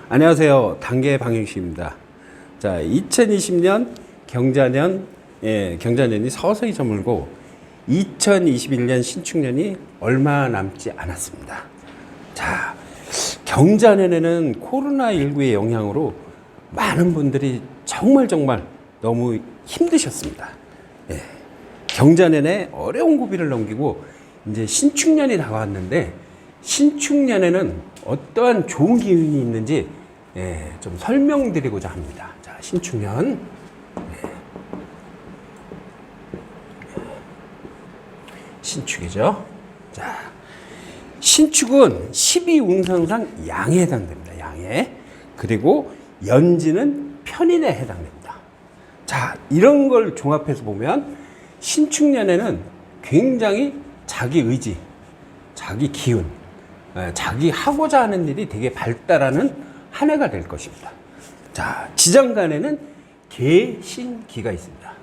안녕하세요. 단계 방영식입니다. 자, 2020년 경자년이 서서히 저물고 2021년 신축년이 얼마 남지 않았습니다. 자, 경자년에는 코로나19의 영향으로 많은 분들이 정말 너무 힘드셨습니다. 경자년에 어려운 고비를 넘기고 이제 신축년이 다가왔는데, 신축년에는 어떠한 좋은 기운이 있는지 좀 설명드리고자 합니다. 자, 신축년. 신축이죠. 자, 신축은 12운상상 양에 해당됩니다. 양에. 그리고 연지는 편인에 해당됩니다. 자, 이런 걸 종합해서 보면 신축년에는 굉장히 자기 의지, 자기 기운, 자기 하고자 하는 일이 되게 발달하는 한 해가 될 것입니다. 자, 지장간에는 계신기가 있습니다.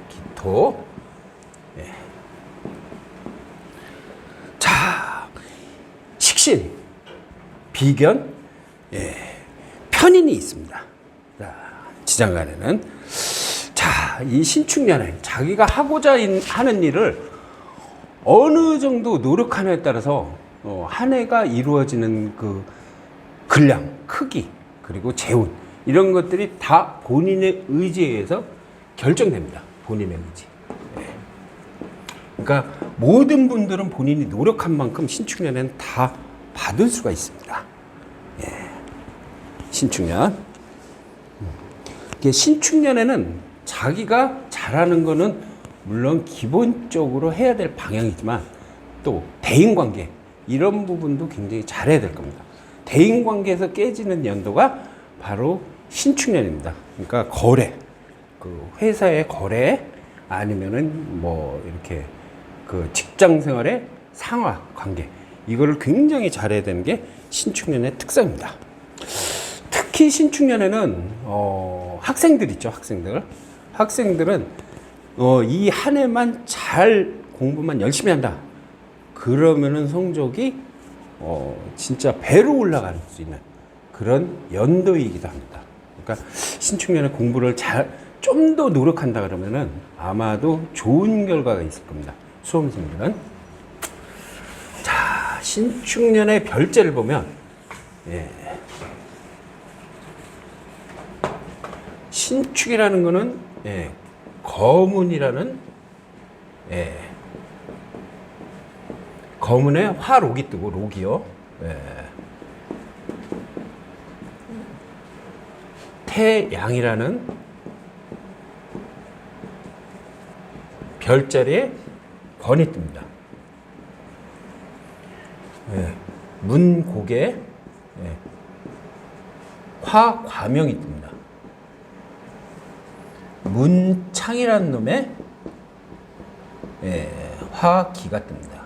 기토. 자, 식신, 비견, 편인이 있습니다. 자, 지장간에는. 자, 이 신축년에 자기가 하고자 하는 일을 어느 정도 노력하느냐에 따라서 한 해가 이루어지는 그 분량, 크기, 그리고 재운, 이런 것들이 다 본인의 의지에 의해서 결정됩니다. 본인의 의지. 그러니까 모든 분들은 본인이 노력한 만큼 신축년에는 다 받을 수가 있습니다. 신축년. 신축년에는 자기가 잘하는 거는 물론 기본적으로 해야 될 방향이지만, 또 대인관계, 이런 부분도 굉장히 잘해야 될 겁니다. 대인관계에서 깨지는 연도가 바로 신축년입니다. 그러니까 거래, 그 회사의 거래, 아니면은 뭐 이렇게 그 직장 생활의 상하 관계, 이거를 굉장히 잘해야 되는 게 신축년의 특성입니다. 특히 신축년에는 학생들 있죠. 학생들은 이 한 해만 잘 공부만 열심히 한다, 그러면은 성적이 진짜 배로 올라갈 수 있는 그런 연도이기도 합니다. 그러니까 신축년에 공부를 좀 더 노력한다 그러면은 아마도 좋은 결과가 있을 겁니다. 수험생들은. 자, 신축년의 별제를 보면, 신축이라는 거는 거문이라는, 거문에 화록이 뜨고, 록이요. 태양이라는 별자리에 권이 뜹니다. 문곡에 화과명이 뜹니다. 문창이라는 놈에 화기가 뜹니다.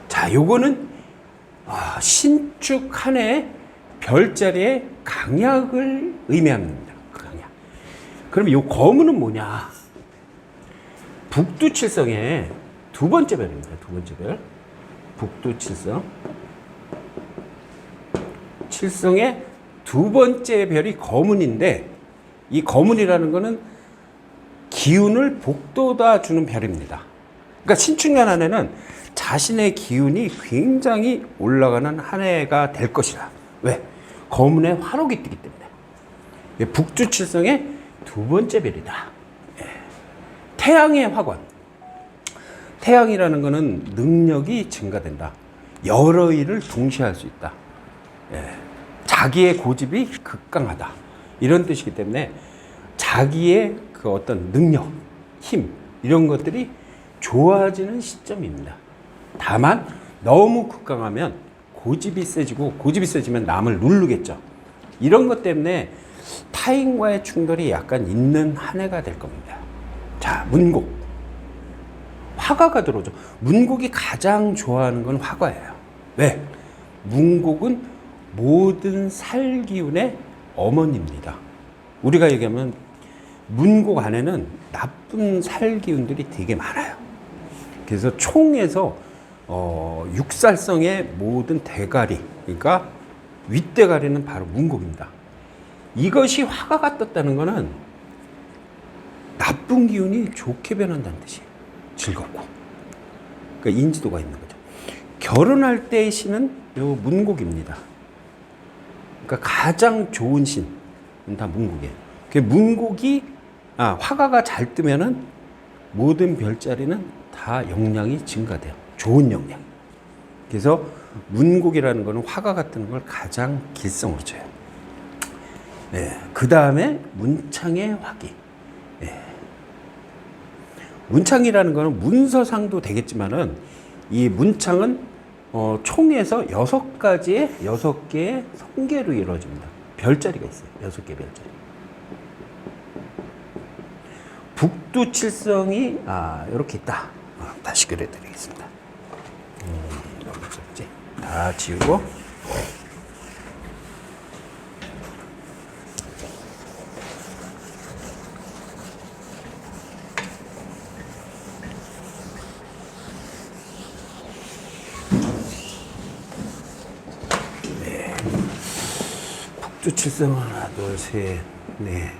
자, 요거는 신축 한 해 별자리의 강약을 의미합니다. 그 강약. 그럼 요 거문은 뭐냐? 북두칠성의 두 번째 별입니다. 두 번째 별. 북두칠성. 칠성의 두 번째 별이 거문인데, 이 거문이라는 거는 기운을 북돋아 주는 별입니다. 그러니까 신축년 한 해는 자신의 기운이 굉장히 올라가는 한 해가 될 것이라. 왜? 거문에 화록이 뜨기 때문에. 북두칠성의 두 번째 별이다. 태양의 화관. 태양이라는 거는 능력이 증가된다. 여러 일을 동시에 할 수 있다. 자기의 고집이 극강하다, 이런 뜻이기 때문에 자기의 그 어떤 능력, 힘, 이런 것들이 좋아지는 시점입니다. 다만 너무 극강하면 고집이 세지면 남을 누르겠죠. 이런 것 때문에 타인과의 충돌이 약간 있는 한 해가 될 겁니다. 자, 문곡. 화가가 들어오죠. 문곡이 가장 좋아하는 건 화가예요. 왜? 문곡은 모든 살기운의 어머니입니다. 우리가 얘기하면 문곡 안에는 나쁜 살기운들이 되게 많아요. 그래서 총에서 육살성의 모든 대가리, 그러니까 윗대가리는 바로 문곡입니다. 이것이 화가가 떴다는 것은 나쁜 기운이 좋게 변한다는 뜻이에요. 즐겁고. 그러니까 인지도가 있는 거죠. 결혼할 때의 신은 요 문곡입니다. 그러니까 가장 좋은 신은 다 문곡이에요. 그 문곡이 화가가 잘 뜨면은 모든 별자리는 다 영향이 증가돼요. 좋은 영향. 그래서 문곡이라는 거는 화가가 뜨는 걸 가장 길성으로 쳐요. 네. 그 다음에 문창의 화기. 네. 문창이라는 거는 문서상도 되겠지만은 이 문창은 총에서 6개의 성계로 이루어집니다. 별자리가 있어요. 6개 별자리. 북두칠성이 이렇게 있다. 다시 그려드리겠습니다. 여기서 다 지우고. 네. 북두칠성 하나, 둘, 셋, 넷.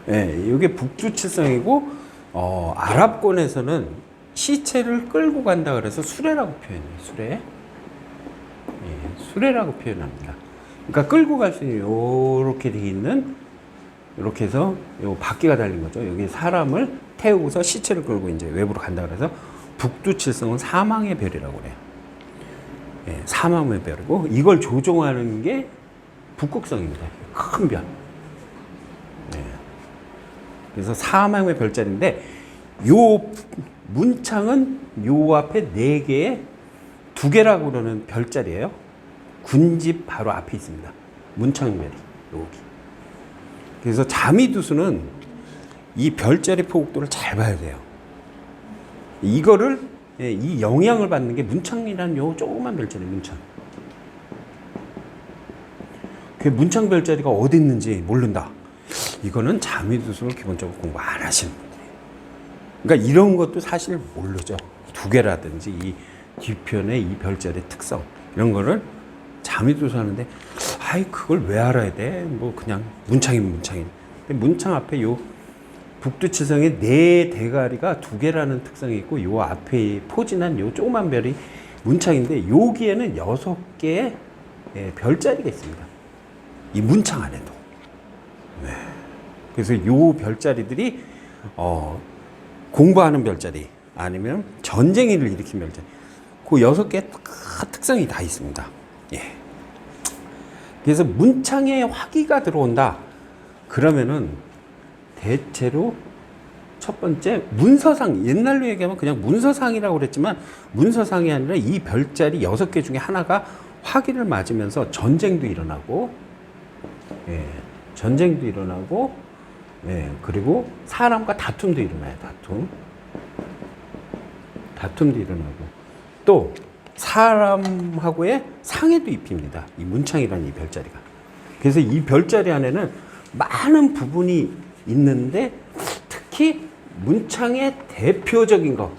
네, 이게 북두칠성이고 아랍권에서는 시체를 끌고 간다 그래서 수레라고 표현해요. 수레. 예, 수레라고 표현합니다. 그러니까 끌고 갈 수 있는 요렇게 돼 있는 이렇게 해서 요 바퀴가 달린 거죠. 여기 사람을 태우고서 시체를 끌고 이제 외부로 간다 그래서 북두칠성은 사망의 별이라고 그래요. 예, 사망의 별이고 이걸 조종하는 게 북극성입니다. 큰 별. 그래서 사망의 별자리인데 요 문창은 요 앞에 4개에 2개라고 그러는 별자리예요. 군집 바로 앞에 있습니다. 문창별이 여기. 그래서 자미두수는 이 별자리 포곡도를 잘 봐야 돼요. 이거를 이 영향을 받는 게 문창이라는 요 조그만 별자리 문창. 그 문창 별자리가 어디 있는지 모른다. 이거는 자미두수를 기본적으로 공부 안 하시는 분들이에요. 그러니까 이런 것도 사실 모르죠. 2개라든지 이 뒤편의 이 별자리 특성 이런 거를 자미두수 하는데 그걸 왜 알아야 돼? 뭐 그냥 문창이면 문창이. 근데 문창 앞에 요 북두칠성의 4대가리가 2개라는 특성이 있고 요 앞에 포진한 요 조그만 별이 문창인데 여기에는 6개의 별자리가 있습니다. 이 문창 안에도. 네. 그래서 요 별자리들이 공부하는 별자리 아니면 전쟁을 일으킨 별자리 그 6개의 특성이 다 있습니다. 예. 그래서 문창에 화기가 들어온다 그러면은 대체로 첫 번째 문서상, 옛날로 얘기하면 그냥 문서상이라고 그랬지만 문서상이 아니라 이 별자리 6개 중에 하나가 화기를 맞으면서 전쟁도 일어나고 예. 전쟁도 일어나고, 예, 그리고 사람과 다툼도 일어나요. 다툼도 일어나고, 또 사람하고의 상해도 입힙니다. 이 문창이라는 이 별자리가. 그래서 이 별자리 안에는 많은 부분이 있는데 특히 문창의 대표적인 것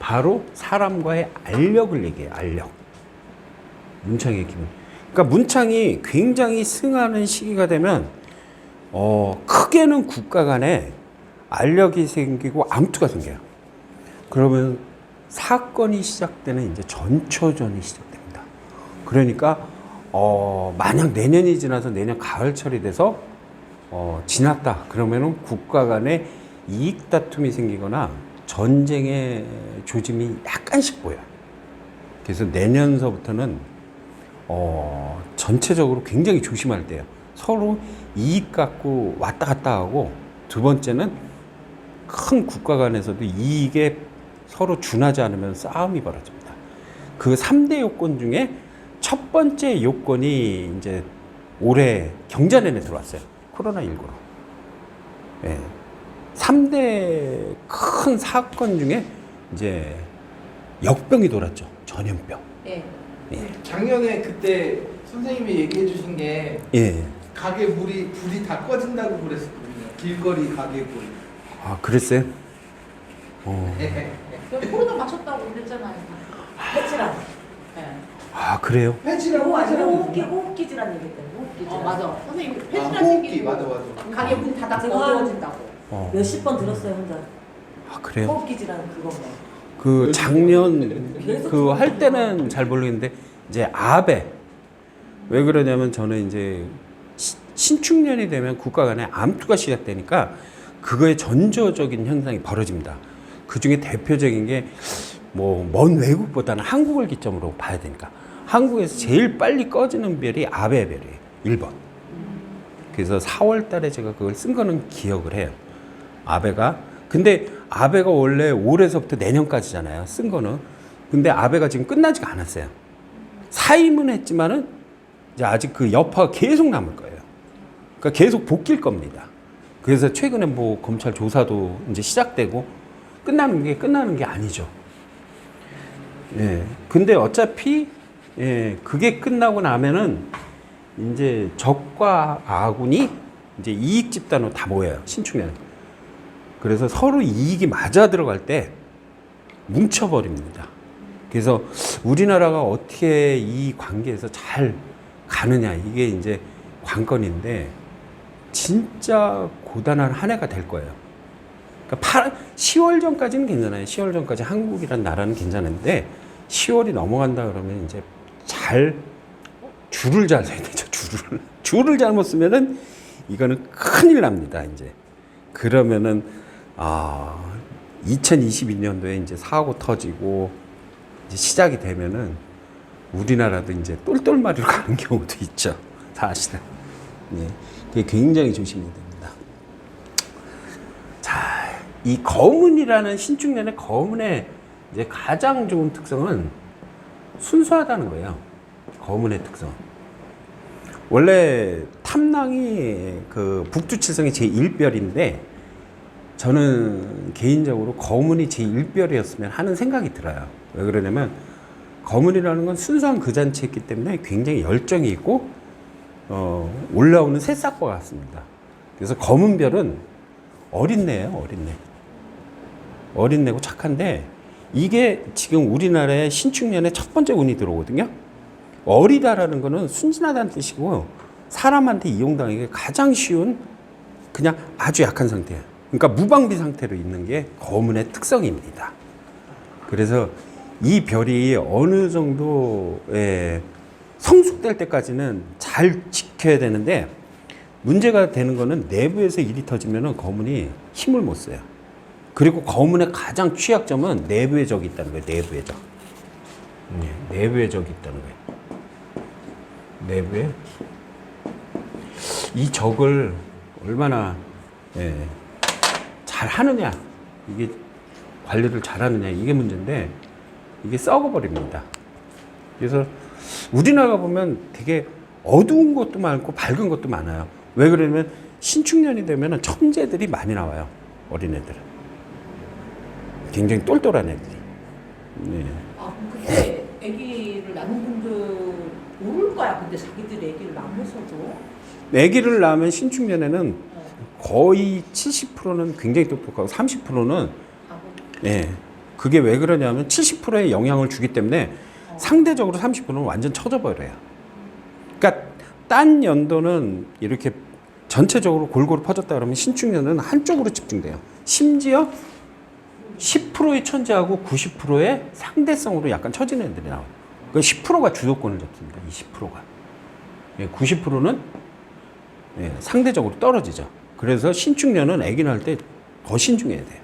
바로 사람과의 알력을 얘기해요. 알력. 문창의 기분. 그러니까 문창이 굉장히 승하는 시기가 되면 크게는 국가 간에 알력이 생기고 암투가 생겨요. 그러면 사건이 시작되는 이제 전초전이 시작됩니다. 그러니까 만약 내년이 지나서 내년 가을철이 돼서 지났다 그러면은 국가 간에 이익 다툼이 생기거나 전쟁의 조짐이 약간씩 보여요. 그래서 내년서부터는 전체적으로 굉장히 조심할 때예요. 서로 이익 갖고 왔다 갔다 하고, 두 번째는 큰 국가 간에서도 이익에 서로 준하지 않으면 싸움이 벌어집니다. 그 3대 요건 중에 첫 번째 요건이 이제 올해 경자년에 들어왔어요. 코로나19로. 네. 3대 큰 사건 중에 이제 역병이 돌았죠. 전염병. 예. 예. 작년에 그때 선생님이 얘기해 주신 게 예. 가게 불이 다 꺼진다고 그랬었거든요. 길거리 가게고. 아, 그랬어요? 코로나 맞췄다고 그랬잖아요. 패치란. 네. 아, 그래요? 패치라고 하잖아. 호흡기질환 얘기 때문에 호흡기질환. 맞아. 선생님 폐지란 호흡기 생기고 맞아 맞아. 가게 문 닫아 제가 어두워진다고. 몇십 번 들었어요 혼자. 아, 그래요? 호흡기질환 그거만. 그 작년 그 할 때는 잘 모르겠는데 이제 아베 왜 그러냐면 저는 이제 신축년이 되면 국가 간에 암투가 시작되니까 그거의 전조적인 현상이 벌어집니다. 그 중에 대표적인 게 뭐 먼 외국보다는 한국을 기점으로 봐야 되니까 한국에서 제일 빨리 꺼지는 별이 아베 별이에요. 1번. 그래서 4월 달에 제가 그걸 쓴 거는 기억을 해요. 아베가. 근데 아베가 원래 올해서부터 내년까지잖아요. 쓴 거는. 근데 아베가 지금 끝나지가 않았어요. 사임은 했지만은 이제 아직 그 여파가 계속 남을 거예요. 그러니까 계속 복길 겁니다. 그래서 최근에 뭐 검찰 조사도 이제 시작되고 끝나는 게 아니죠. 예. 근데 어차피 예, 그게 끝나고 나면은 이제 적과 아군이 이제 이익 집단으로 다 모여요. 신축년. 그래서 서로 이익이 맞아 들어갈 때 뭉쳐버립니다. 그래서 우리나라가 어떻게 이 관계에서 잘 가느냐 이게 이제 관건인데 진짜 고단한 한 해가 될 거예요. 그러니까 10월 전까지는 괜찮아요. 10월 전까지 한국이란 나라는 괜찮은데 10월이 넘어간다 그러면 이제 줄을 잘 서야 되죠. 줄을 잘못 쓰면은 이거는 큰일 납니다. 이제 그러면은 2022년도에 이제 사고 터지고 이제 시작이 되면은 우리나라도 이제 똘똘마리로 가는 경우도 있죠. 사실은. 예. 그게 굉장히 조심해야 됩니다. 자, 이 거문이라는 신축년의 거문의 이제 가장 좋은 특성은 순수하다는 거예요. 거문의 특성. 원래 탐낭이 그 북두칠성의 제1별인데 저는 개인적으로 거문이 제1별이었으면 하는 생각이 들어요. 왜 그러냐면 거문이라는 건 순수한 그 잔치였기 때문에 굉장히 열정이 있고 올라오는 새싹과 같습니다. 그래서 거문별은 어린애예요. 어린애고 착한데 이게 지금 우리나라의 신축년에 첫 번째 운이 들어오거든요. 어리다라는 거는 순진하다는 뜻이고 사람한테 이용당하기 가장 쉬운 그냥 아주 약한 상태예요. 그러니까 무방비 상태로 있는 게 거문의 특성입니다. 그래서 이 별이 어느 정도의 성숙될 때까지는 잘 지켜야 되는데 문제가 되는 거는 내부에서 일이 터지면 거문이 힘을 못 써요. 그리고 거문의 가장 취약점은 내부의 적이 있다는 거예요. 내부의 적. 내부의 적이 있다는 거예요. 내부에 이 적을 얼마나 잘 하느냐 이게 관리를 잘 하느냐 이게 문제인데 이게 썩어버립니다. 그래서 우리나라가 보면 되게 어두운 것도 많고 밝은 것도 많아요. 왜 그러냐면 신축년이 되면 천재들이 많이 나와요. 어린애들은 굉장히 똘똘한 애들이. 네. 그때 아기를 낳는 분들 모를 거야. 근데 자기들이 아기를 낳으면서도 아기를 낳으면 신축년에는 거의 70%는 굉장히 똑똑하고 30%는 그게 왜 그러냐면 70%의 영향을 주기 때문에 상대적으로 30%는 완전 쳐져버려요. 그러니까 딴 연도는 이렇게 전체적으로 골고루 퍼졌다 그러면 신축년은 한쪽으로 집중돼요. 심지어 10%의 천재하고 90%의 상대성으로 약간 처지는 애들이 나와요. 그 10%가 주도권을 잡습니다. 이 10%가. 90%는 상대적으로 떨어지죠. 그래서 신축년은 아기 낳을 때 더 신중해야 돼요.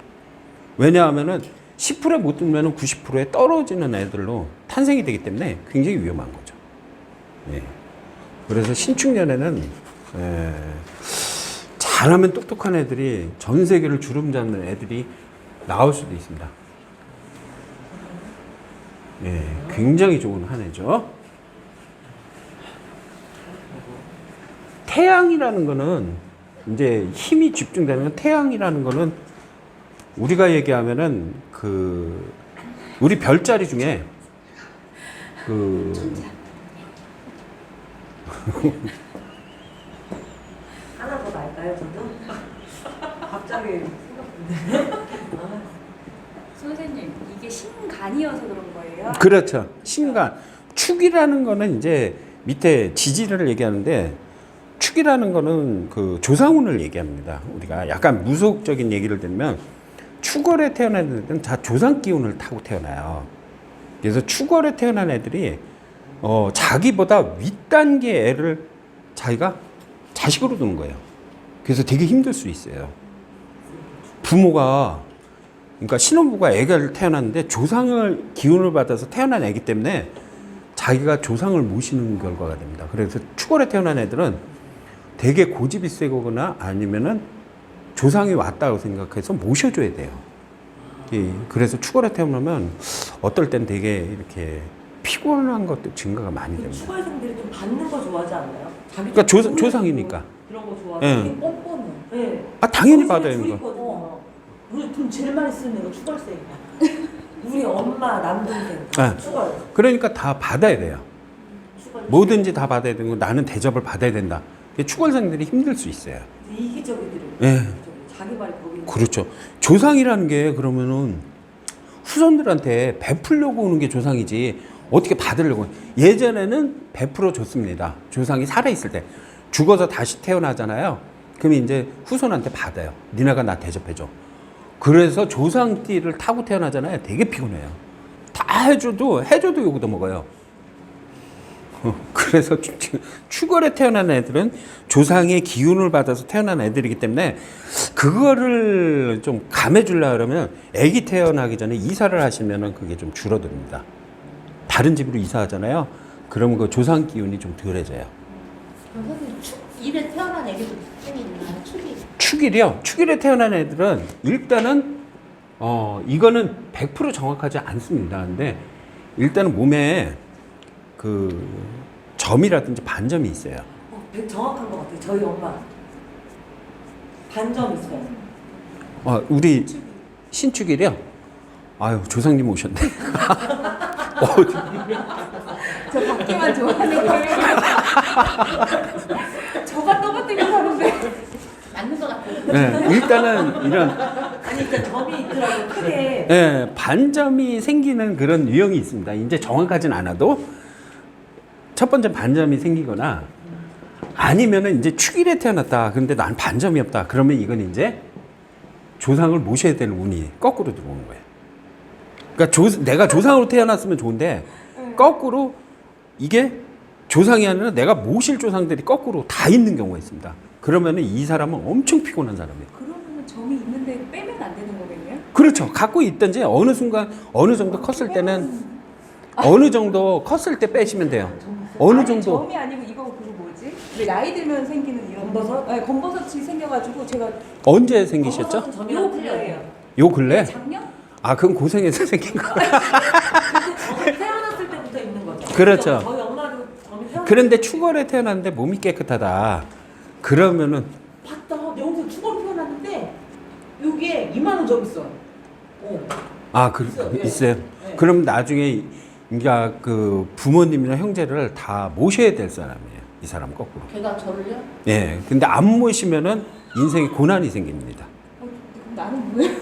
왜냐하면은 10%에 못 들면 90%에 떨어지는 애들로 탄생이 되기 때문에 굉장히 위험한 거죠. 그래서 신축년에는 잘하면 똑똑한 애들이 전 세계를 주름잡는 애들이 나올 수도 있습니다. 굉장히 좋은 한 해죠. 태양이라는 거는 이제 힘이 집중되는 건 태양이라는 거는 우리가 얘기하면은 그 우리 별자리 중에 그 하나 더 날까요, 저도? 생각이 선생님, 이게 신간이어서 그런 거예요? 그렇죠. 신간. 축이라는 거는 이제 밑에 지지를 얘기하는데 축이라는 거는 그 조상운을 얘기합니다. 우리가 약간 무속적인 얘기를 들으면 축월에 태어난 애들은 다 조상 기운을 타고 태어나요. 그래서 축월에 태어난 애들이 자기보다 윗단계 애를 자기가 자식으로 두는 거예요. 그래서 되게 힘들 수 있어요. 부모가 그러니까 신혼부가 애가 태어났는데 조상을 기운을 받아서 태어난 애기 때문에 자기가 조상을 모시는 결과가 됩니다. 그래서 축월에 태어난 애들은 되게 고집이 세거나 아니면은 조상이 왔다고 생각해서 모셔줘야 돼요. 예, 그래서 축월에 태어나면 어떨 땐 되게 이렇게 피곤한 것도 증가가 많이 됩니다. 추가생들이 좀 받는 거 좋아하지 않나요? 자기 그러니까 좀 조상이니까. 그런 거 좋아하고 예. 되게 뻔뻔해. 네. 아 당연히 받아야 되는 거. 거. 우리 돈 제일 많이 쓰는 거 추가생이야. 우리 엄마 남동생 네. 추가. 그러니까 다 받아야 돼요. 뭐든지 다 받아야 되고 나는 대접을 받아야 된다. 축월생들이 힘들 수 있어요. 이기적이들은. 예. 자기 말이 거기. 그렇죠. 조상이라는 게 그러면은 후손들한테 베풀려고 오는 게 조상이지 어떻게 받으려고. 예전에는 베풀어 줬습니다. 조상이 살아있을 때. 죽어서 다시 태어나잖아요. 그럼 이제 후손한테 받아요. 니네가 나 대접해줘. 그래서 조상띠를 타고 태어나잖아요. 되게 피곤해요. 다 해줘도 욕도 먹어요. 그래서 축월에 태어난 애들은 조상의 기운을 받아서 태어난 애들이기 때문에 그거를 좀 감해주려고 그러면 애기 태어나기 전에 이사를 하시면은 그게 좀 줄어듭니다. 다른 집으로 이사하잖아요. 그러면 그 조상 기운이 좀 덜해져요. 선생님 축일에 태어난 애기도 생기나요? 축이. 축일이요. 축일에 태어난 애들은 일단은 이거는 100% 정확하지 않습니다. 근데 일단은 몸에 그 점이라든지 반점이 있어요. 정확한 것 같아요. 저희 엄마 반점 있어요. 우리 신축일이요. 아유 조상님 오셨네. 저 밖에만 좋아하는 거예요. 저가 떠받들고 사는데. 맞는 것 같아요. 네, 일단은 이런 아니 그러니까 점이 있더라고 크게. 네, 반점이 생기는 그런 유형이 있습니다. 이제 정확하진 않아도 첫 번째 반점이 생기거나 아니면은 이제 축일에 태어났다. 근데 난 반점이 없다. 그러면 이건 이제 조상을 모셔야 되는 운이 거꾸로 들어오는 거예요. 그러니까 내가 조상으로 태어났으면 좋은데 거꾸로 이게 조상이 아니라 내가 모실 조상들이 거꾸로 다 있는 경우가 있습니다. 그러면은 이 사람은 엄청 피곤한 사람이에요. 그러면 점이 있는데 빼면 안 되는 거겠네요? 그렇죠. 갖고 있든지 어느 순간 어느 정도 컸을 때는 어느 정도 컸을 때 빼시면 돼요. 어느 아니, 정도. 점이 아니고 이거 그거 뭐지? 왜 나이 들면 생기는 이런 검버섯? 네, 검버섯이 생겨가지고 제가 언제 생기셨죠? 검버섯은 점이랑 틀려요. 요 근래? 작년? 아, 그건 고생해서 생긴 거. 근데 태어났을 때부터 있는 거죠. 그렇죠. 저희 엄마도 점이 태어났을 그런데 축월에 태어났는데 몸이 깨끗하다. 그러면은 봤다. 여기서 축으로 태어났는데 여기에 2만 원 점 있어. 있어요. 네. 그럼 나중에 그러니까 그 부모님이나 형제를 다 모셔야 될 사람이에요. 이 사람 거꾸로. 걔가 저를요? 예. 근데 안 모시면은 인생에 고난이 생깁니다. 그럼 나는 뭐예요?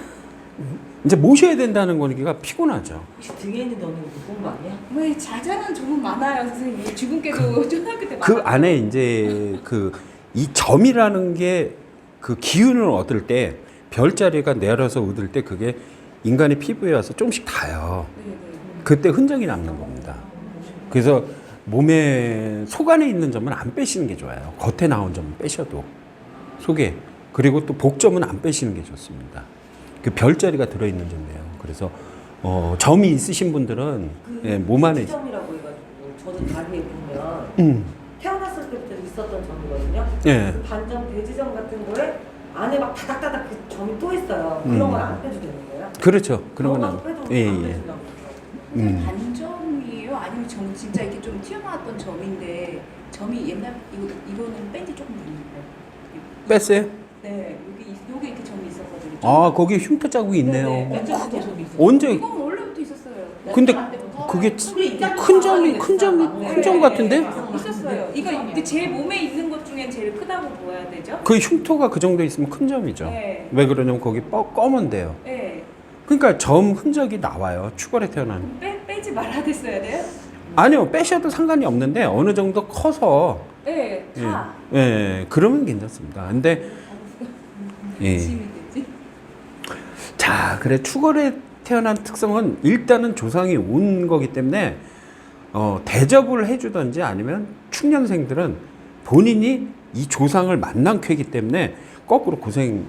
이제 모셔야 된다는 거니까 피곤하죠. 혹시 등에 있는 언니가 본 거 아니야? 왜 자잘한 점은 많아요, 선생님. 주근깨도 초등학교 때 그 많아요. 안에 이제 이 점이라는 게 그 기운을 얻을 때 별자리가 내려서 얻을 때 그게 인간의 피부에 와서 조금씩 닿아요. 네네. 그때 흔적이 남는 겁니다. 그래서 몸에 속 안에 있는 점은 안 빼시는 게 좋아요. 겉에 나온 점은 빼셔도 속에. 그리고 또 복점은 안 빼시는 게 좋습니다. 그 별자리가 들어있는 점이에요. 그래서 점이 있으신 분들은 몸 안에 점이라고 해가지고 저는 다리에 보면 태어났을 때부터 있었던 점이거든요. 예. 그 반점 돼지점 같은 거에 안에 막 다닥다닥 그 점이 또 있어요. 그런 건 안 빼도 되는 거예요? 그렇죠. 그런 건 거 안. 빼도 예, 안 예. 빼준다고. 반점이에요? 아니면 점 진짜 이렇게 좀 튀어나왔던 점인데 점이 옛날 이거는 뺀지 조금 됐는데. 뺐어요? 네, 여기 이렇게 점이 있었거든요. 아, 거기 흉터 자국이 있네요. 네네. 언제부터 점이 있어? 언제? 이건 원래부터 있었어요. 근데 그게 큰 점 같은데? 있었어요. 이거 근데 제 몸에 있는 것 중에 중엔 제일 크다고 보아야 되죠? 그 흉터가 그 정도 있으면 큰 점이죠. 네. 왜 그러냐면 거기 검은데요. 네. 그러니까 점 흔적이 나와요. 추가로 태어난. 빼지 말아 됐어야 돼요? 아니요, 빼셔도 상관이 없는데 어느 정도 커서 네. 다. 예, 그러면 괜찮습니다. 근데 예. 의심이 되지? 자, 그래 추가로 태어난 특성은 일단은 조상이 온 거기 때문에 대접을 해주든지 아니면 축년생들은 본인이 이 조상을 만난 쾌이기 때문에 거꾸로 고생이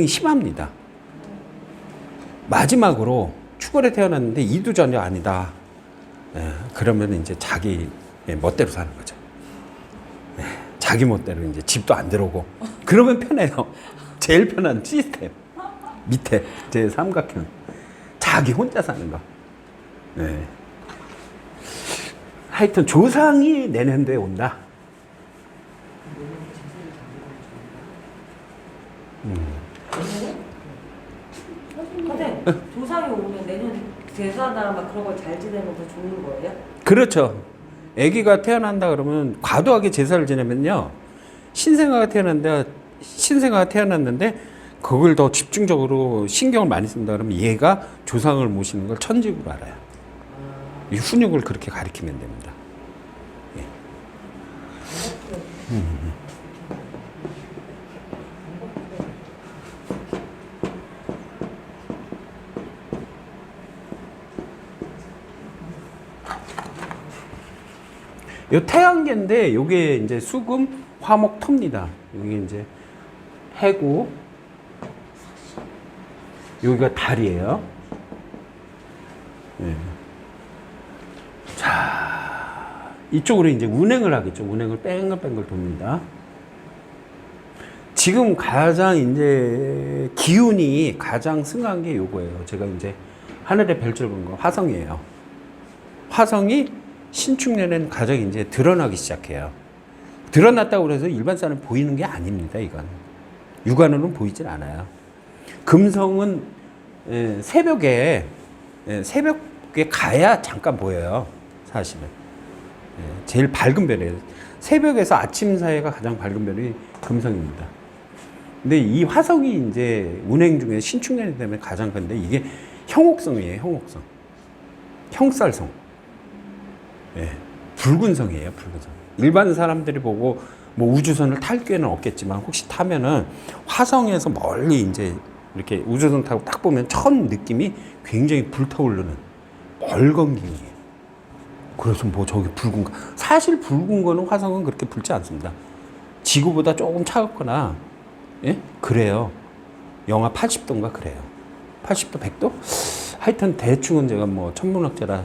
심합니다. 마지막으로 추가로 태어났는데 이두전혀 아니다. 예, 그러면 이제 자기 멋대로 사는 거죠. 예, 자기 멋대로 이제 집도 안 들어오고 그러면 편해요. 제일 편한 시스템 밑에 제 삼각형 자기 혼자 사는 거. 예. 하여튼 조상이 내년도에 온다. 근데 조상이 오면 내년 제사나 막 그런 거 잘 지내면 더 좋은 거예요? 그렇죠. 아기가 태어난다 그러면 과도하게 제사를 지내면요. 신생아가 태어났는데 그걸 더 집중적으로 신경을 많이 쓴다 그러면 얘가 조상을 모시는 걸 천직으로 알아요. 이 훈육을 그렇게 가리키면 됩니다. 예. 요 태양계인데 요게 이제 수금, 화목, 토입니다. 여기 이제 해고, 여기가 달이에요. 예. 자, 이쪽으로 이제 운행을 하겠죠. 운행을 뺑글뺑글 돕니다. 지금 가장 이제 기운이 가장 승한 게 요거예요. 제가 이제 하늘에 별줄 본 거 화성이에요. 화성이 신축년에는 가장 이제 드러나기 시작해요. 드러났다고 해서 일반 사람 보이는 게 아닙니다. 이건 육안으로는 보이질 않아요. 금성은 새벽에 가야 잠깐 보여요. 사실은 제일 밝은 별이에요. 새벽에서 아침 사이가 가장 밝은 별이 금성입니다. 근데 이 화성이 이제 운행 중에 신축년이 되면 가장 큰데 이게 형옥성이에요. 형옥성, 형살성. 예, 붉은 성이에요. 붉은 성. 일반 사람들이 보고 뭐 우주선을 탈 기회는 없겠지만 혹시 타면은 화성에서 멀리 이제 이렇게 우주선 타고 딱 보면 첫 느낌이 굉장히 불타오르는 멀건 기운이에요. 그래서 뭐 저기 붉은가? 사실 붉은 거는 화성은 그렇게 붉지 않습니다. 지구보다 조금 차갑거나 예? 그래요. 영하 80도인가 그래요. 80도, 100도? 하여튼 대충은 제가 뭐 천문학자라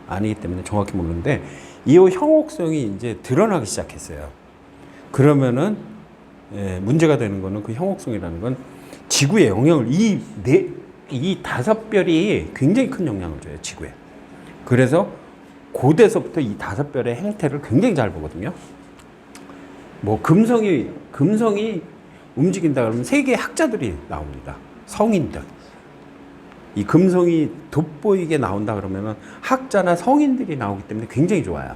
아니기 때문에 정확히 모르는데 이 형옥성이 이제 드러나기 시작했어요. 그러면은 문제가 되는 거는 그 형옥성이라는 건 지구에 영향을 이 다섯 별이 굉장히 큰 영향을 줘요. 지구에. 그래서 고대서부터 이 다섯 별의 행태를 굉장히 잘 보거든요. 뭐 금성이 움직인다 그러면 세계 학자들이 나옵니다. 성인들. 이 금성이 돋보이게 나온다 그러면은 학자나 성인들이 나오기 때문에 굉장히 좋아요.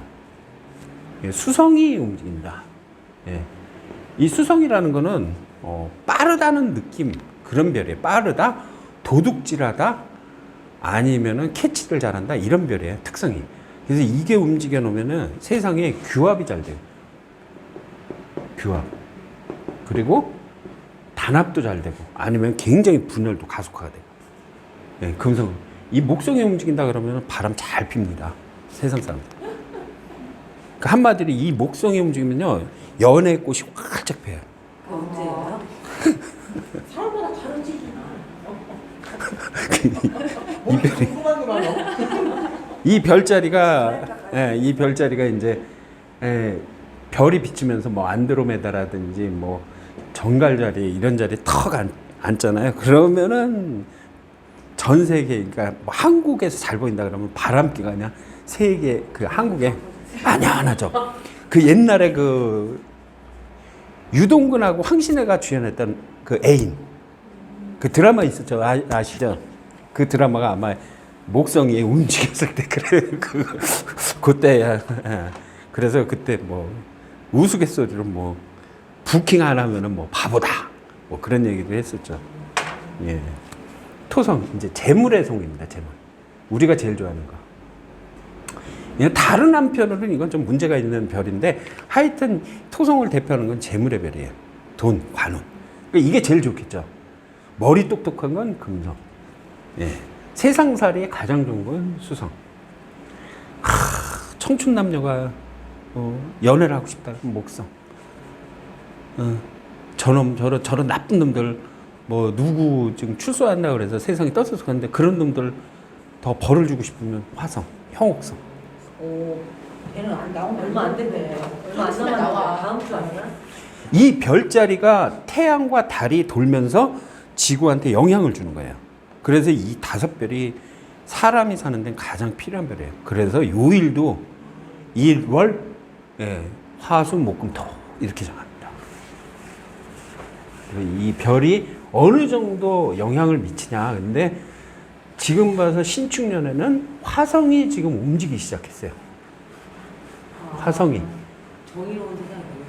수성이 움직인다. 예. 이 수성이라는 거는 빠르다는 느낌 그런 별이에요. 빠르다, 도둑질하다, 아니면은 캐치를 잘한다 이런 별이에요. 특성이. 그래서 이게 움직여 놓으면은 세상에 규합이 잘 돼요. 규합. 그리고 단합도 잘 되고 아니면 굉장히 분열도 가속화가 되고. 네, 금성. 이 목성이 움직인다 그러면 바람 잘 핍니다. 세상 사람들. 그 한마디로 이 목성이 움직이면요 연애 꽃이 활짝 펴요. 언제예요? 사람마다 다른지. 이 별이 이 별자리가 이제 별이 비치면서 뭐 안드로메다라든지 뭐 정갈자리 이런 자리 턱 앉잖아요. 그러면은 전 세계, 그러니까 뭐 한국에서 잘 보인다 그러면 바람기가 그냥 세계 그 한국에 안연하죠. 그 옛날에 그 유동근하고 황신혜가 주연했던 그 애인 그 드라마 있었죠. 아시죠? 그 드라마가 아마 목성이 움직였을 때 그래 그때 그래서 그때 뭐 우스갯소리로 뭐 부킹 안 하면은 뭐 바보다 뭐 그런 얘기도 했었죠. 예. 토성 이제 재물의 성입니다. 재물. 우리가 제일 좋아하는 거. 그냥 다른 한편으로는 이건 좀 문제가 있는 별인데 하여튼 토성을 대표하는 건 재물의 별이에요. 돈, 관운. 그러니까 이게 제일 좋겠죠. 머리 똑똑한 건 금성. 예. 세상살이에 가장 좋은 건 수성. 청춘 남녀가 연애를 하고 싶다 그러면 목성. 저놈 저런 나쁜 놈들 뭐 누구 지금 출소한다 그래서 세상이 떠서 가는데 그런 놈들 더 벌을 주고 싶으면 화성, 형옥성. 오, 걔는 안 나오면 얼마 안 됐네. 얼마 안 있으면 남았는데 나와. 다음 주 아니야? 이 별자리가 태양과 달이 돌면서 지구한테 영향을 주는 거예요. 그래서 이 5별이 사람이 사는 데는 가장 필요한 별이에요. 그래서 요일도 일월, 예, 화수, 목, 금, 토 이렇게 정합니다. 이 별이 어느 정도 영향을 미치냐. 근데 지금 봐서 신축년에는 화성이 지금 움직이기 시작했어요. 화성이. 정의로운 세상이 아니에요.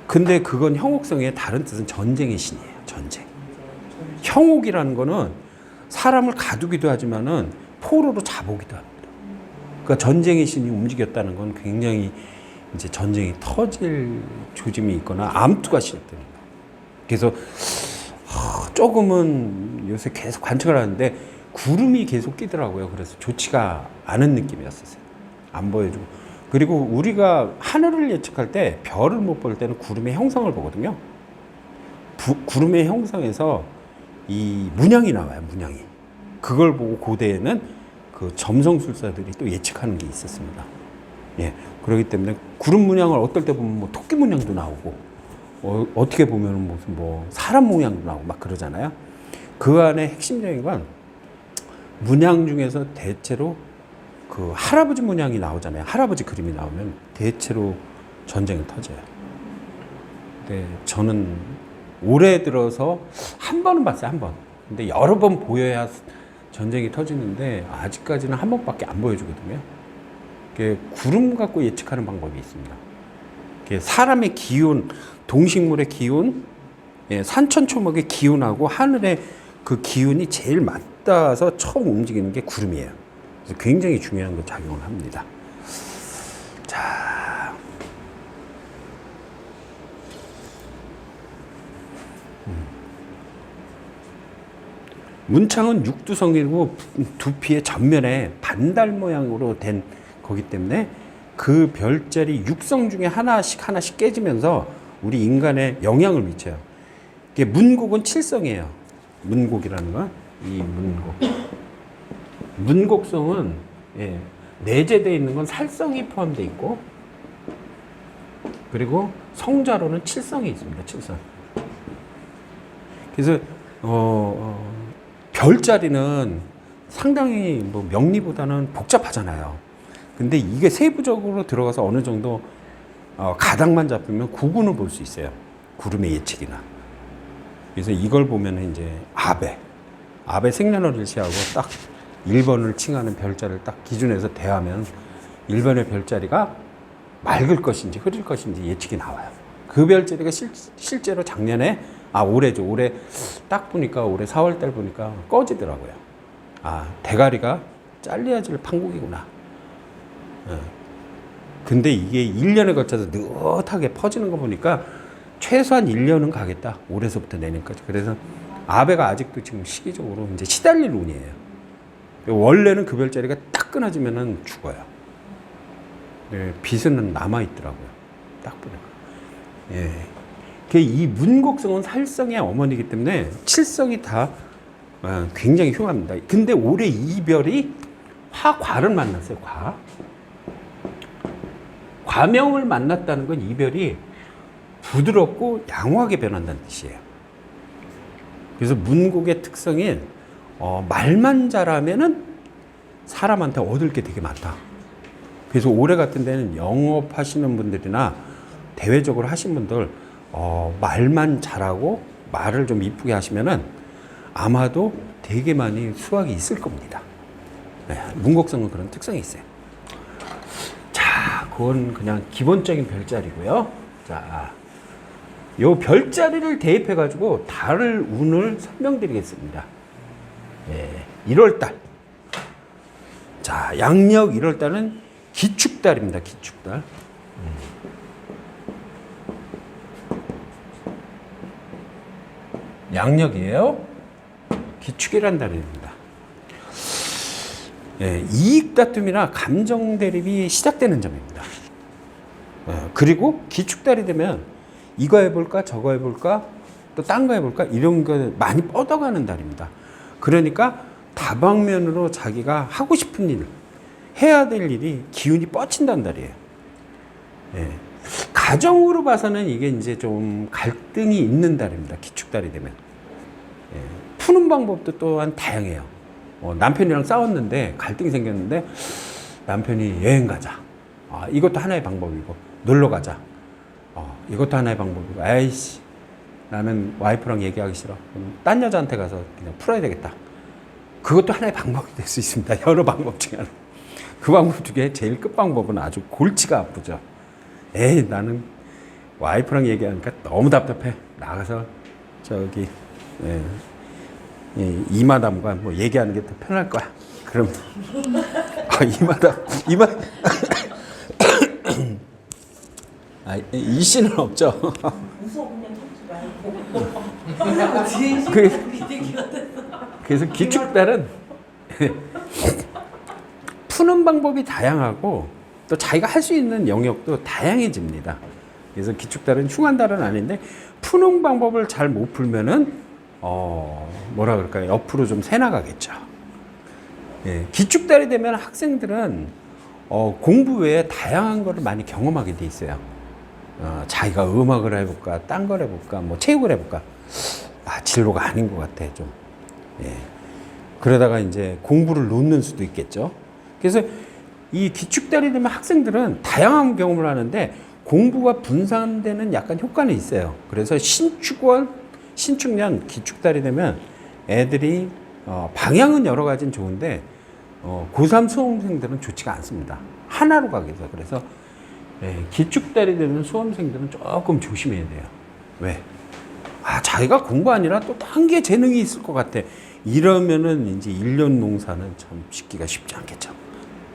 근데 그건 형옥성의 다른 뜻은 전쟁의 신이에요. 전쟁. 형옥이라는 거는 사람을 가두기도 하지만은 포로로 잡아오기도 합니다. 그러니까 전쟁의 신이 움직였다는 건 굉장히 이제 전쟁이 터질 조짐이 있거나 암투가 시작됩니다. 그래서 조금은 요새 계속 관측을 하는데 구름이 계속 끼더라고요. 그래서 좋지가 않은 느낌이었어요. 안 보여주고. 그리고 우리가 하늘을 예측할 때 별을 못 볼 때는 구름의 형상을 보거든요. 구름의 형상에서 이 문양이 나와요. 문양이. 그걸 보고 고대에는 그 점성술사들이 또 예측하는 게 있었습니다. 예. 그렇기 때문에 구름 문양을 어떨 때 보면 뭐 토끼 문양도 나오고 어떻게 보면 무슨 뭐 사람 모양도 나오고 막 그러잖아요. 그 안에 핵심적인 건 문양 중에서 대체로 그 할아버지 문양이 나오잖아요. 할아버지 그림이 나오면 대체로 전쟁이 터져요. 근데 저는 올해 들어서 한 번은 봤어요. 한 번. 근데 여러 번 보여야 전쟁이 터지는데 아직까지는 한 번밖에 안 보여주거든요. 구름 갖고 예측하는 방법이 있습니다. 사람의 기운, 동식물의 기운, 산천초목의 기운하고 하늘의 그 기운이 제일 맞닿아서 처음 움직이는 게 구름이에요. 그래서 굉장히 중요한 거 작용을 합니다. 자, 문창은 육두성이고 두피의 전면에 반달 모양으로 된 거기 때문에 그 별자리 육성 중에 하나씩 깨지면서 우리 인간에 영향을 미쳐요. 이게 문곡은 칠성이에요. 문곡이라는 건 이 문곡. 문곡성은 내재되어 있는 건 살성이 포함되어 있고 그리고 성자로는 칠성이 있습니다. 칠성. 그래서 별자리는 상당히 뭐 명리보다는 복잡하잖아요. 근데 이게 세부적으로 들어가서 어느 정도 가닥만 잡히면 구분을 볼 수 있어요. 구름의 예측이나. 그래서 이걸 보면 이제 아베 생년월일 시하고 딱 1번을 칭하는 별자리를 딱 기준해서 대하면 1번의 별자리가 맑을 것인지 흐릴 것인지 예측이 나와요. 그 별자리가 실제로 작년에 올해죠. 올해 딱 보니까 올해 4월달 보니까 꺼지더라고요. 대가리가 잘려질 판국이구나. 근데 이게 1년에 걸쳐서 느긋하게 퍼지는 거 보니까 최소한 1년은 가겠다. 올해서부터 내년까지. 그래서 아베가 아직도 지금 시기적으로 이제 시달릴 운이에요. 원래는 그 별자리가 딱 끊어지면은 죽어요. 빛은 남아있더라고요. 딱 보니까. 이 문곡성은 살성의 어머니이기 때문에 칠성이 다 굉장히 흉합니다. 근데 올해 이 별이 화과를 만났어요. 과명을 만났다는 건 이 별이 부드럽고 양호하게 변한다는 뜻이에요. 그래서 문곡의 특성인 말만 잘하면은 사람한테 얻을 게 되게 많다. 그래서 올해 같은 데는 영업하시는 분들이나 대외적으로 하신 분들 말만 잘하고 말을 좀 이쁘게 하시면은 아마도 되게 많이 수확이 있을 겁니다. 문곡성은 그런 특성이 있어요. 자, 그건 그냥 기본적인 별자리고요. 자, 요 별자리를 대입해 가지고 달을 운을 설명드리겠습니다. 예, 1월달. 자, 양력 1월달은 기축달입니다. 기축달. 양력이에요. 기축이란 달입니다. 예, 이익 다툼이나 감정 대립이 시작되는 점입니다. 그리고 기축달이 되면 이거 해볼까 저거 해볼까 또 딴 거 해볼까 이런 거 많이 뻗어가는 달입니다. 그러니까 다방면으로 자기가 하고 싶은 일 해야 될 일이 기운이 뻗친다는 달이에요. 예. 가정으로 봐서는 이게 이제 좀 갈등이 있는 달입니다. 기축달이 되면. 예. 푸는 방법도 또한 다양해요. 남편이랑 싸웠는데 갈등이 생겼는데 남편이 여행 가자. 이것도 하나의 방법이고 놀러 가자. 이것도 하나의 방법이고 에이씨 나는 와이프랑 얘기하기 싫어. 그럼 딴 여자한테 가서 그냥 풀어야 되겠다. 그것도 하나의 방법이 될 수 있습니다. 여러 방법 중에 하나. 그 방법 중에 제일 끝방법은 아주 골치가 아프죠. 에이 나는 와이프랑 얘기하니까 너무 답답해. 나가서 저기 이마담과 뭐 얘기하는 게 더 편할 거야. 그럼 이마 이 씨는 없죠. 무서워 그냥 참지 말고. 뒤에 그래서 기축달은 푸는 방법이 다양하고 또 자기가 할 수 있는 영역도 다양해집니다. 그래서 기축달은 흉한 달은 아닌데 푸는 방법을 잘 못 풀면은 뭐라 그럴까요? 옆으로 좀 새나가겠죠. 예, 기축달이 되면 학생들은 공부 외에 다양한 거를 많이 경험하게 돼 있어요. 자기가 음악을 해볼까, 딴 걸 해볼까, 뭐 체육을 해볼까. 진로가 아닌 것 같아, 좀. 예. 그러다가 이제 공부를 놓는 수도 있겠죠. 그래서 이 기축달이 되면 학생들은 다양한 경험을 하는데 공부가 분산되는 약간 효과는 있어요. 그래서 신축년 기축달이 되면 애들이 방향은 여러 가지는 좋은데 고3 수험생들은 좋지가 않습니다. 하나로 가게 돼서. 그래서 기축달이 되는 수험생들은 조금 조심해야 돼요. 왜? 자기가 공부 아니라 또 딴 게 재능이 있을 것 같아. 이러면은 이제 1년 농사는 참 짓기가 쉽지 않겠죠.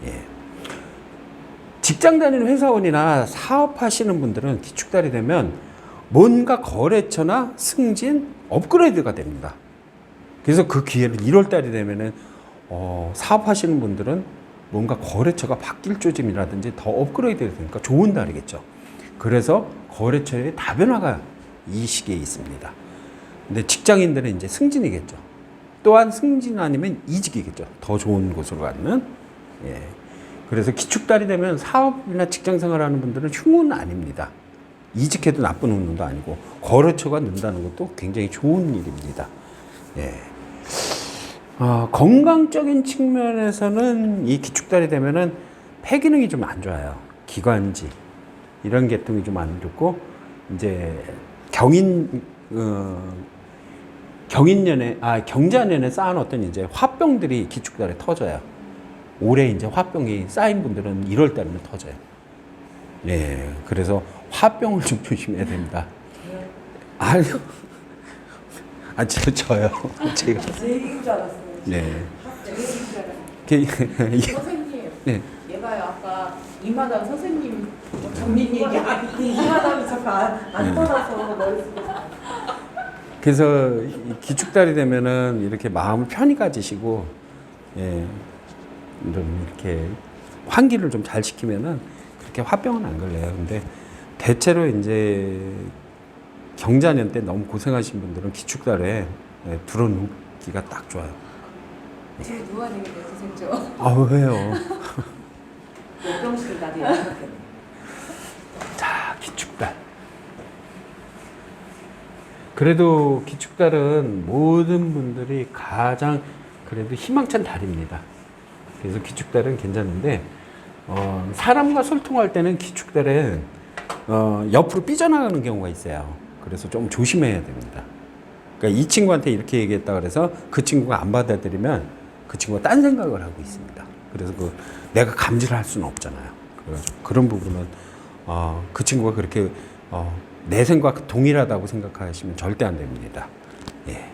예. 직장 다니는 회사원이나 사업하시는 분들은 기축달이 되면 뭔가 거래처나 승진, 업그레이드가 됩니다. 그래서 그 기회를 1월달이 되면은 사업하시는 분들은 뭔가 거래처가 바뀔 조짐이라든지 더 업그레이드가 되니까 좋은 달이겠죠. 그래서 거래처의 다변화가 이 시기에 있습니다. 근데 직장인들은 이제 승진이겠죠. 또한 승진 아니면 이직이겠죠. 더 좋은 곳으로 가는. 예. 그래서 기축달이 되면 사업이나 직장 생활하는 분들은 흉은 아닙니다. 이직해도 나쁜 운도 아니고 거래처가 는다는 것도 굉장히 좋은 일입니다. 예. 건강적인 측면에서는 이 기축달이 되면은 폐 기능이 좀 안 좋아요. 기관지 이런 계통이 좀 안 좋고 이제 경자년에 쌓아놓던 이제 화병들이 기축달에 터져요. 올해 이제 화병이 쌓인 분들은 1월 달이면 터져요. 네, 그래서 화병을 좀 조심해야 됩니다. 아니요. 저요. 제가. 제 얘기인 줄 알았어요. 네. 선생님, 네. 얘가요 아까 이마당 선생님 정민 얘기 이마담이 자꾸 안 떠나서 머릿속에. 그래서 이 기축달이 되면은 이렇게 마음을 편히 가지시고, 예, 좀 이렇게 환기를 좀 잘 시키면은 그렇게 화병은 안 걸려요. 근데 대체로 이제 경자년 때 너무 고생하신 분들은 기축달에 들어눕기가 딱 좋아요. 제일 누가 되겠네요, 선생님. 왜요? 역병실 날이야. 자, 기축달. 그래도 기축달은 모든 분들이 가장 그래도 희망찬 달입니다. 그래서 기축달은 괜찮은데 사람과 소통할 때는 기축달은 옆으로 삐져나가는 경우가 있어요. 그래서 좀 조심해야 됩니다. 그러니까 이 친구한테 이렇게 얘기했다 그래서 그 친구가 안 받아들이면 그 친구가 딴 생각을 하고 있습니다. 그래서 내가 감지를 할 수는 없잖아요. 그래가지고 그런 부분은 그 친구가 그렇게 내 생각 동일하다고 생각하시면 절대 안 됩니다. 예.